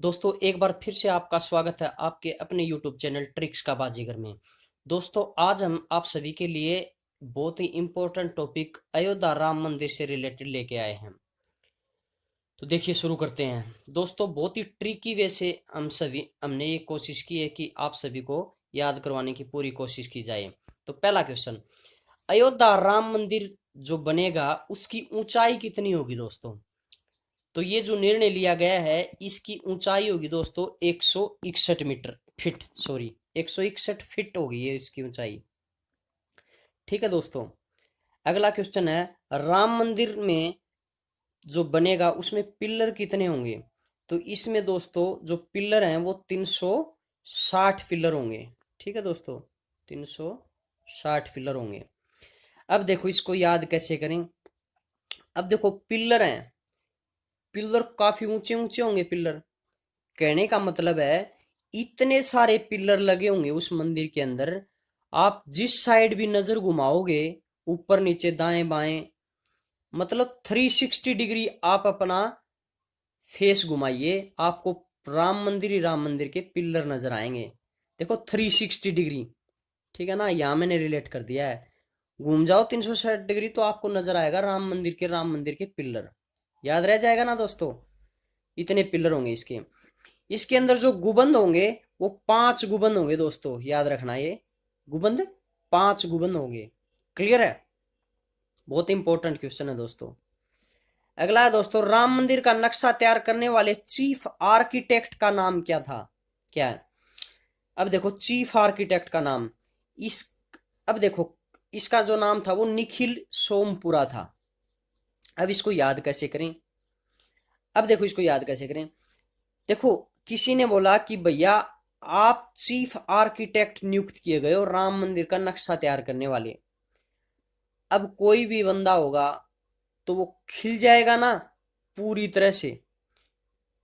दोस्तों एक बार फिर से आपका स्वागत है आपके अपने YouTube चैनल ट्रिक्स का बाजीगर में। दोस्तों आज हम आप सभी के लिए बहुत ही इम्पोर्टेंट टॉपिक अयोध्या राम मंदिर से रिलेटेड लेके आए हैं। तो देखिए शुरू करते हैं। दोस्तों बहुत ही ट्रिकी वे से हमने ये कोशिश की है कि आप सभी को याद करवाने की पूरी कोशिश की जाए। तो पहला क्वेश्चन, अयोध्या राम मंदिर जो बनेगा उसकी ऊंचाई कितनी होगी दोस्तों? तो ये जो निर्णय लिया गया है इसकी ऊंचाई होगी दोस्तों 161 मीटर फीट, सॉरी 161 फीट होगी ये इसकी ऊंचाई। ठीक है दोस्तों, अगला क्वेश्चन है राम मंदिर में जो बनेगा उसमें पिलर कितने होंगे? तो इसमें दोस्तों जो पिलर हैं वो 360 पिलर होंगे। ठीक है दोस्तों, 360 पिलर होंगे। अब देखो इसको याद कैसे करें। अब देखो पिलर हैं, पिलर काफी ऊंचे ऊंचे होंगे पिलर। कहने का मतलब है इतने सारे पिलर लगे होंगे उस मंदिर के अंदर, आप जिस साइड भी नजर घुमाओगे ऊपर नीचे दाएं बाएं, मतलब 360 डिग्री आप अपना फेस घुमाइए, आपको राम मंदिर ही राम मंदिर के पिलर नजर आएंगे। देखो 360 डिग्री, ठीक है ना, यहां मैंने रिलेट कर दिया है। घूम जाओ 360 डिग्री तो आपको नजर आएगा राम मंदिर के पिलर। याद रह जाएगा ना दोस्तों, इतने पिलर होंगे इसके। इसके अंदर जो गुबंद होंगे वो 5 गुबंद होंगे दोस्तों, याद रखना ये गुबंद 5 गुबंद होंगे। क्लियर है, बहुत इंपॉर्टेंट क्वेश्चन है दोस्तों। अगला है दोस्तों, राम मंदिर का नक्शा तैयार करने वाले चीफ आर्किटेक्ट का नाम क्या था? क्या है? अब देखो चीफ आर्किटेक्ट का नाम इस अब देखो इसका जो नाम था वो निखिल सोमपुरा था। अब इसको याद कैसे करें? अब देखो इसको याद कैसे करें। देखो किसी ने बोला कि भैया आप चीफ आर्किटेक्ट नियुक्त किए गए हो राम मंदिर का नक्शा तैयार करने वाले। अब कोई भी बंदा होगा तो वो खिल जाएगा ना पूरी तरह से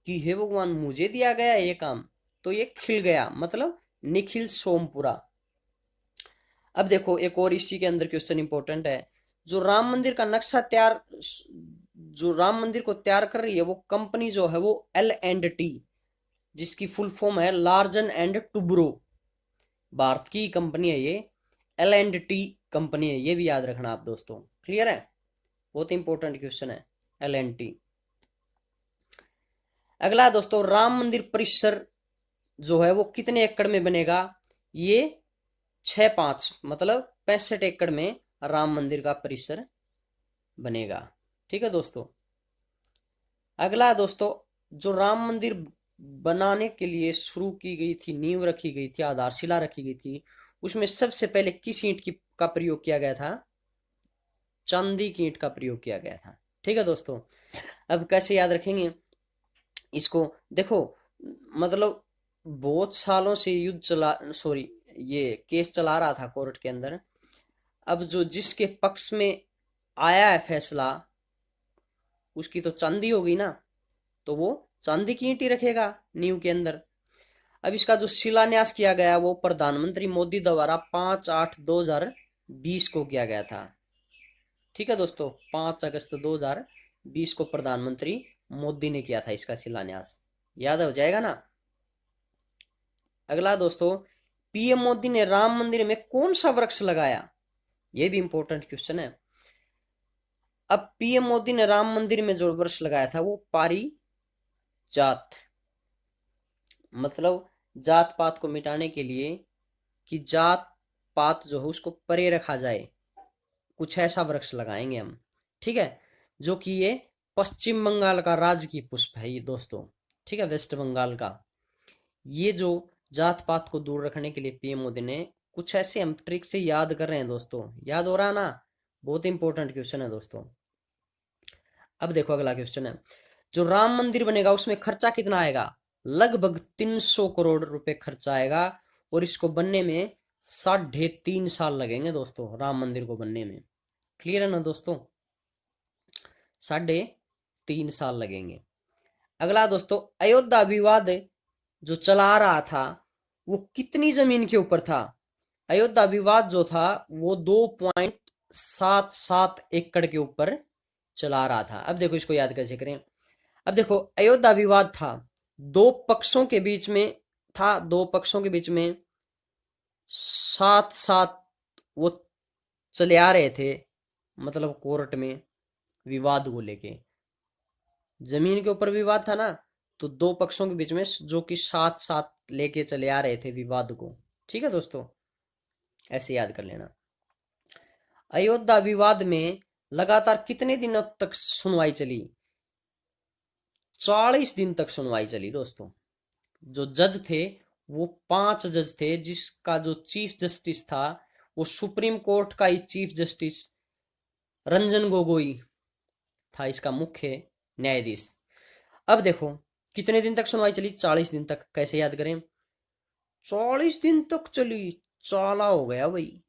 कि हे भगवान मुझे दिया गया ये काम, तो ये खिल गया, मतलब निखिल सोमपुरा। अब देखो एक और इसी के अंदर क्वेश्चन इंपॉर्टेंट है। जो राम मंदिर का नक्शा तैयार जो राम मंदिर को तैयार कर रही है वो कंपनी जो है वो L&T, जिसकी फुल फॉर्म है लार्जन एंड टुब्रो, भारत की कंपनी है ये। L&T कंपनी है, ये भी याद रखना आप दोस्तों। क्लियर है, बहुत इंपॉर्टेंट क्वेश्चन है L&T। अगला है दोस्तों, राम मंदिर परिसर जो है वो कितने एकड़ में बनेगा? ये 6-5 मतलब 65 एकड़ में राम मंदिर का परिसर बनेगा। ठीक है दोस्तों। अगला है दोस्तों, जो राम मंदिर बनाने के लिए शुरू की गई थी, नींव रखी गई थी, आधारशिला रखी गई थी, उसमें सबसे पहले किस ईंट की का प्रयोग किया गया था? चांदी की ईंट का प्रयोग किया गया था। ठीक है दोस्तों। अब कैसे याद रखेंगे इसको? देखो मतलब बहुत सालों से युद्ध चला सॉरी ये केस चला रहा था कोर्ट के अंदर। अब जो जिसके पक्ष में आया है फैसला उसकी तो चांदी होगी ना, तो वो चांदी की ईंट ही रखेगा नींव के अंदर। अब इसका जो शिलान्यास किया गया वो प्रधानमंत्री मोदी द्वारा 5/8/2020 को किया गया था। ठीक है दोस्तों, 5 अगस्त 2020 को प्रधानमंत्री मोदी ने किया था इसका शिलान्यास। याद हो जाएगा ना। अगला दोस्तों, पीएम मोदी ने राम मंदिर में कौन सा वृक्ष लगाया? यह भी इंपॉर्टेंट क्वेश्चन है। अब पीएम मोदी ने राम मंदिर में जो वृक्ष लगाया था वो पारिजात, मतलब जात पात को मिटाने के लिए कि जात पात जो है उसको परे रखा जाए, कुछ ऐसा वृक्ष लगाएंगे हम। ठीक है, जो कि ये पश्चिम बंगाल का राजकीय पुष्प है ये दोस्तों। ठीक है, वेस्ट बंगाल का। ये जो जात पात को दूर रखने के लिए पीएम मोदी ने कुछ ऐसे हम ट्रिक से याद कर रहे हैं दोस्तों। याद हो रहा ना, बहुत इंपॉर्टेंट क्वेश्चन है दोस्तों। अब देखो अगला क्वेश्चन है, जो राम मंदिर बनेगा उसमें खर्चा कितना आएगा? लगभग 300 करोड़ रुपए खर्चा आएगा और इसको बनने में 3.5 साल लगेंगे दोस्तों, राम मंदिर को बनने में। क्लियर है ना दोस्तों, 3.5 साल लगेंगे। अगला दोस्तों, अयोध्या विवाद जो चला रहा था वो कितनी जमीन के ऊपर था? अयोध्या विवाद जो था वो 2.77 एकड़ के ऊपर चला रहा था। अब देखो इसको याद कैसे करें। अब देखो अयोध्या विवाद था दो पक्षों के बीच में था, दो पक्षों के बीच में साथ साथ वो चले आ रहे थे, मतलब कोर्ट में विवाद को लेके। जमीन के ऊपर विवाद था ना, तो दो पक्षों के बीच में जो कि साथ साथ लेके चले आ रहे थे विवाद को। ठीक है दोस्तों, ऐसे याद कर लेना। अयोध्या विवाद में लगातार कितने दिनों तक सुनवाई चली? 40 दिन तक सुनवाई चली दोस्तों। जो जज थे वो 5 जज थे, जिसका जो चीफ जस्टिस था वो सुप्रीम कोर्ट का ही चीफ जस्टिस रंजन गोगोई था, इसका मुख्य न्यायाधीश। अब देखो कितने दिन तक सुनवाई चली? 40 दिन तक। कैसे याद करें? 40 दिन तक चली, चाला हो गया भाई।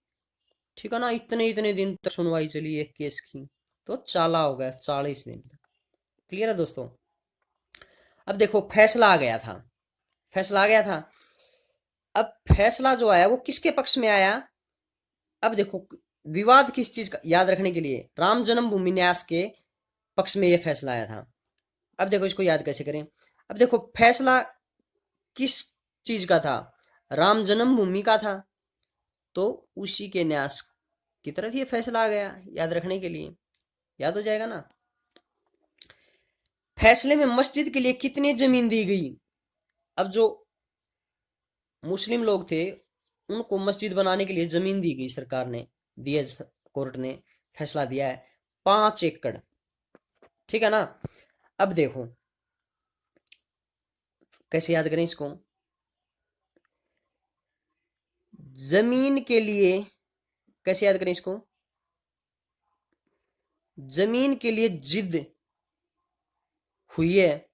ठीक है ना, इतने इतने दिन तक सुनवाई चली एक केस की, तो चाला हो गया 40 दिन तक। क्लियर है दोस्तों? अब देखो फैसला आ गया था, फैसला आ गया था। अब फैसला जो आया वो किसके पक्ष में आया? अब देखो विवाद किस चीज का, याद रखने के लिए, राम जन्मभूमि न्यास के पक्ष में यह फैसला आया था। अब देखो इसको याद कैसे करें? अब देखो फैसला किस चीज का था? राम जन्मभूमि का था, तो उसी के न्यास की तरफ ये फैसला आ गया। याद रखने के लिए याद हो जाएगा ना। फैसले में मस्जिद के लिए कितनी जमीन दी गई? अब जो मुस्लिम लोग थे उनको मस्जिद बनाने के लिए जमीन दी गई, सरकार ने दिया, कोर्ट ने फैसला दिया है 5 एकड़। ठीक है ना। अब देखो कैसे याद करें इसको? जमीन के लिए कैसे याद करें इसको? जमीन के लिए जिद हुई है,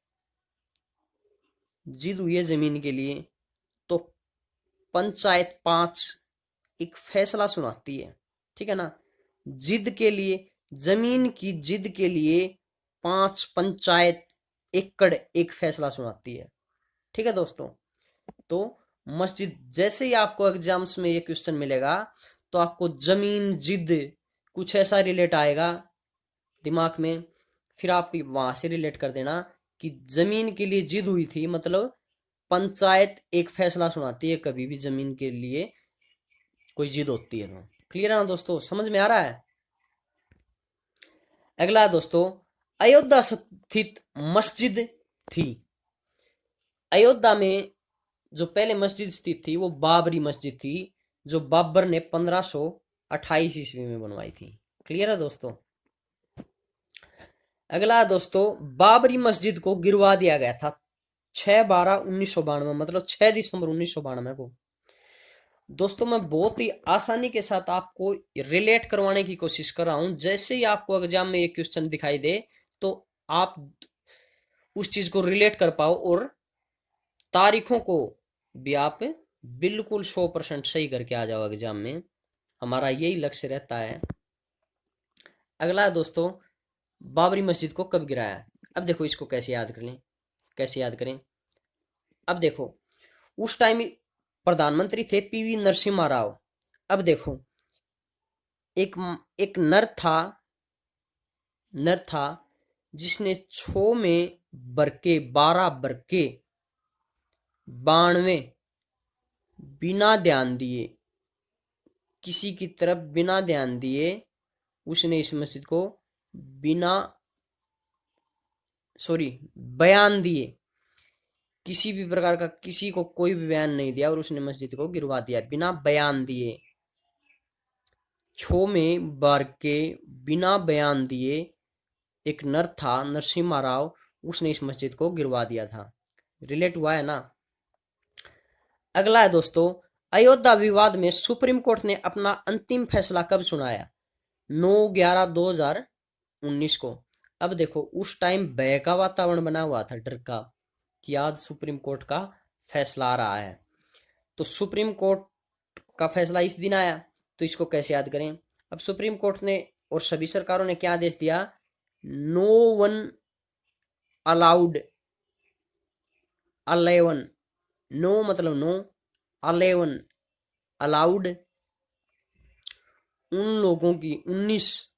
जिद हुई है जमीन के लिए, तो पंचायत 5 एक फैसला सुनाती है। ठीक है ना। जिद के लिए, जमीन की जिद के लिए 5 पंचायत एकड़ एक फैसला सुनाती है। ठीक है दोस्तों। तो मस्जिद, जैसे ही आपको एग्जाम्स में ये क्वेश्चन मिलेगा तो आपको जमीन जिद कुछ ऐसा रिलेट आएगा दिमाग में, फिर आप वहां से रिलेट कर देना कि जमीन के लिए जिद हुई थी, मतलब पंचायत एक फैसला सुनाती है कभी भी जमीन के लिए कोई जिद होती है तो। क्लियर है ना दोस्तों? समझ में आ रहा है? अगला दोस्तों, अयोध्या स्थित मस्जिद थी। अयोध्या में जो पहले मस्जिद स्थित थी वो बाबरी मस्जिद थी, जो बाबर ने 1528 ईस्वी में बनवाई थी। क्लियर है दोस्तों? अगला दोस्तों, बाबरी मस्जिद को गिरवा दिया गया था 6/12/1992, मतलब 6 दिसंबर 1992 को। दोस्तों मैं बहुत ही आसानी के साथ आपको रिलेट करवाने की कोशिश कर रहा हूं। जैसे ही आपको एग्जाम में ये क्वेश्चन दिखाई दे तो आप उस चीज को रिलेट कर पाओ और तारीखों को भी आप बिल्कुल 100% सही करके आ जाओ एग्जाम में। हमारा यही लक्ष्य रहता है। अगला दोस्तों, बाबरी मस्जिद को कब गिराया? अब देखो इसको कैसे याद कर लें, कैसे याद करें? अब देखो उस टाइम प्रधानमंत्री थे पीवी नरसिम्हा राव। अब देखो एक एक नर था जिसने 6 में बरके 12 बरके 92 बिना ध्यान दिए, किसी की तरफ बिना ध्यान दिए उसने इस मस्जिद को बिना सॉरी बयान दिए, किसी भी प्रकार का किसी को कोई भी बयान नहीं दिया और उसने मस्जिद को गिरवा दिया बिना बयान दिए। 6 में बार के बिना बयान दिए एक नर था नरसिम्हा राव, उसने इस मस्जिद को गिरवा दिया था। रिलेट हुआ है ना। अगला है दोस्तों, अयोध्या विवाद में सुप्रीम कोर्ट ने अपना अंतिम फैसला कब सुनाया? 9/11/2019 को। अब देखो उस टाइम भय का वातावरण बना हुआ था, डर का, कि आज सुप्रीम कोर्ट का फैसला आ रहा है। तो सुप्रीम कोर्ट का फैसला इस दिन आया, तो इसको कैसे याद करें? अब सुप्रीम कोर्ट ने और सभी सरकारों ने क्या आदेश दिया? नो वन अलाउड 11, नो मतलब नो, 11 अलाउड उन लोगों की 19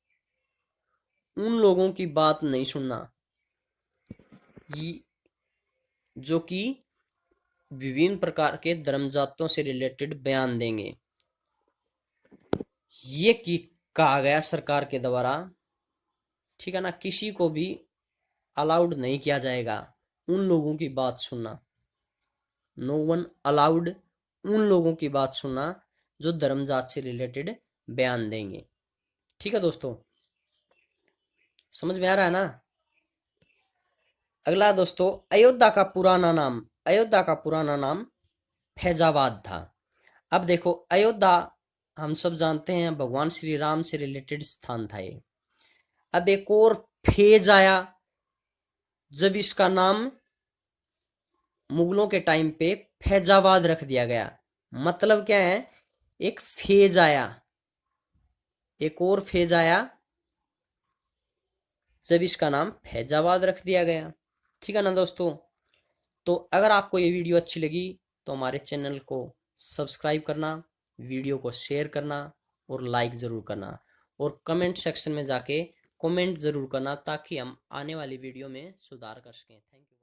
उन लोगों की बात नहीं सुनना। जो कि विभिन्न प्रकार के धर्म जातों से रिलेटेड बयान देंगे। ये की कहा गया सरकार के द्वारा, ठीक है ना। किसी को भी अलाउड नहीं किया जाएगा उन लोगों की बात सुनना। नो वन अलाउड उन लोगों की बात सुनना जो धर्म जात से रिलेटेड बयान देंगे। ठीक है दोस्तों, समझ में आ रहा है ना। अगला दोस्तों, अयोध्या का पुराना नाम फैजाबाद था। अब देखो, अयोध्या हम सब जानते हैं भगवान श्री राम से रिलेटेड स्थान था ये। अब एक और फेज आया जब इसका नाम मुगलों के टाइम पे फैजाबाद रख दिया गया। मतलब क्या है, एक फेज आया, एक और फेज आया जब इसका नाम फैजाबाद रख दिया गया। ठीक है ना दोस्तों। तो अगर आपको ये वीडियो अच्छी लगी तो हमारे चैनल को सब्सक्राइब करना, वीडियो को शेयर करना और लाइक ज़रूर करना, और कमेंट सेक्शन में जाके कमेंट ज़रूर करना ताकि हम आने वाली वीडियो में सुधार कर सकें। Thank you.